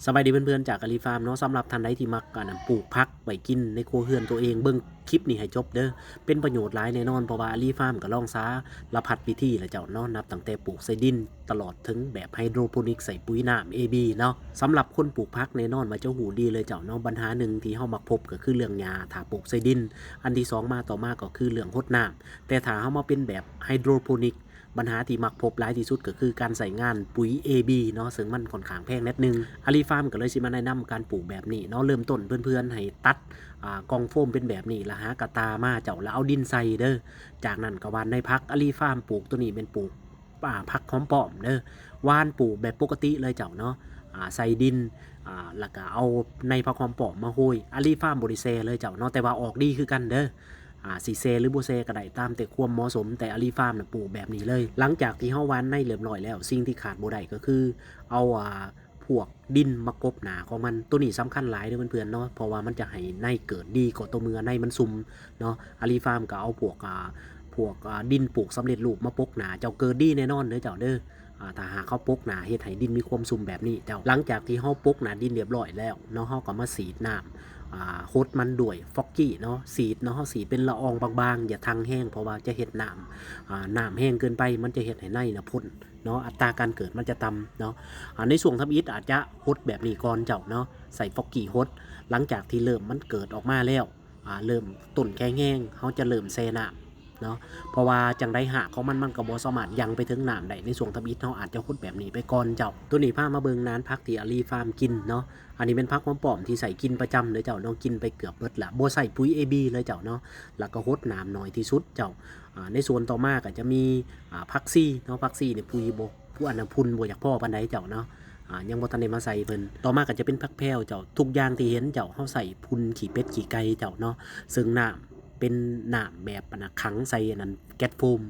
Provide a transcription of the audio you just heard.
สบายดีเพื่อนๆจากอาลีฟาร์มเนาะสำหรับท่านใดที่มักการปลูกผักไว้กินในครัวเรือนตัวเองเบิ่งคลิปนี้ให้จบเด้อเป็นประโยชน์หลายแน่นอนเพราะว่าอาลีฟาร์มก็ลองซาละพัดวิธีและเจ้าเนาะนับตั้งแต่ปลูกใส่ดินตลอดถึงแบบไฮโดรโปนิกใส่ปุ๋ยน้ำ AB เนาะสำหรับคนปลูกผักแน่นอนว่าเจ้าหูดีเลยเจ้าเนาะปัญหาหนึ่งที่เฮามักพบก็คือเรื่องหญ้าถ้าปลูกใส่ดินอันที่สองมาต่อมาก็คือเรื่องรดน้ำแต่ถ้าเฮามาเป็นแบบไฮโดรโปนิกปัญหาที่มักพบหลายที่สุดก็คือการใส่งานปุ๋ย AB เนาะซึ่งมันค่อนข้างแพงนิดนึงอาลีฟาร์มก็เลยสิมาแนะนำการปลูกแบบนี้เนาะเริ่มต้นเพื่อนๆให้ตัดกองโฟมเป็นแบบนี้ละหากระตามาเจ้าแล้วเอาดินใส่เด้อจากนั้นก็หว่านในพักอาลีฟาร์มปลูกตัวนี้เป็นปลูกพักหอมป้อมเด้อหว่านปลูกแบบปกติเลยเจ้าเนาะใส่ดินแล้วก็เอาในพักหอมป้อมมาโหยอาลีฟาร์มบริเซเลยเจ้าเนาะแต่ว่าออกดีคือกันเด้อสีเซหรือโบเซก็ได้ตามแต่ความเหมาะสมแต่อาลีฟาร์มน่ะปลูกแบบนี้เลยหลังจากที่เฮาหว่านในเรียบร้อยแล้วสิ่งที่ขาดบ่ได้ก็คือเอาพวกดินมากบหนาของมันตัวนี้สำคัญหลายเด้อเพื่อนๆเนาะเพราะว่ามันจะให้ในเกิดดีกว่าตัวเมือในมันซุ่มเนาะอาลีฟาร์มก็เอาพวกดินปลูกสำเร็จรูปมาปกหนาเจ้าเกิดดีแน่นอนเด้อเจ้าเด้อถ้าหากเขาปกหนาเฮ็ดให้ดินมีความซุ่มแบบนี้เจ้าหลังจากที่เฮาปกหนาดินเรียบร้อยแล้วเนาะเฮาก็มาสีดน้ำโคดมันด้วยฟอกกี้เนาะสีดเนาะเฮาสีเป็นละอองบางๆอย่าทางแห้งเพราะว่าจะเฮ็ดน้ำแห้งเกินไปมันจะเฮ็ดให้ในน่ะพ่นเนาะอัตราการเกิดมันจะต่ำเนาะในช่วงทำอิฐอาจจะฮดแบบนี้ก่อนเจ้าเนาะใส่ฟอกกี้ฮดหลังจากที่เริ่มมันเกิดออกมาแล้วเริ่มต้นแข็งแห้งเขาจะเริ่มแซ่น้ำเนาะเพราะว่าจังได้หากของมันก็บ่สามารถยังไปถึงน้ำได้ในช่วงทำอิฐเขาอาจจะฮดแบบนี้ไปก่อนเจ้าตัวนี้พามาเบิ่งนานพักที่อาลีฟาร์มกินเนาะอันนี้เป็นพักหอมป้อมที่ใส่กินประจำเลยเจ้าเนาะกินไปเกือบเบิดละบ่ใส่ปุ๋ย AB เลยเจ้าเนาะแล้วก็ฮดน้ำน้อยที่สุดเจ้าในส่วนต่อมาก็จะมีพักซี่เนาะพักซี่เนี่ยปุ๋ยบ่ผู้อันนั้นพุ่นบ่อยากพ่อปานใดเจ้าเนาะยังบ่ทันได้มาใส่เพิ่นต่อมาก็จะเป็นผักแพรวเจ้าทุกอย่างที่เห็นเจ้าเฮาใส่พุ่นขี้เป็ดขี้ไก่เจ้าเนาะซึ่งน้ำเป็นน้ำแบบขังใส่อันนั้นแก๊สโฟม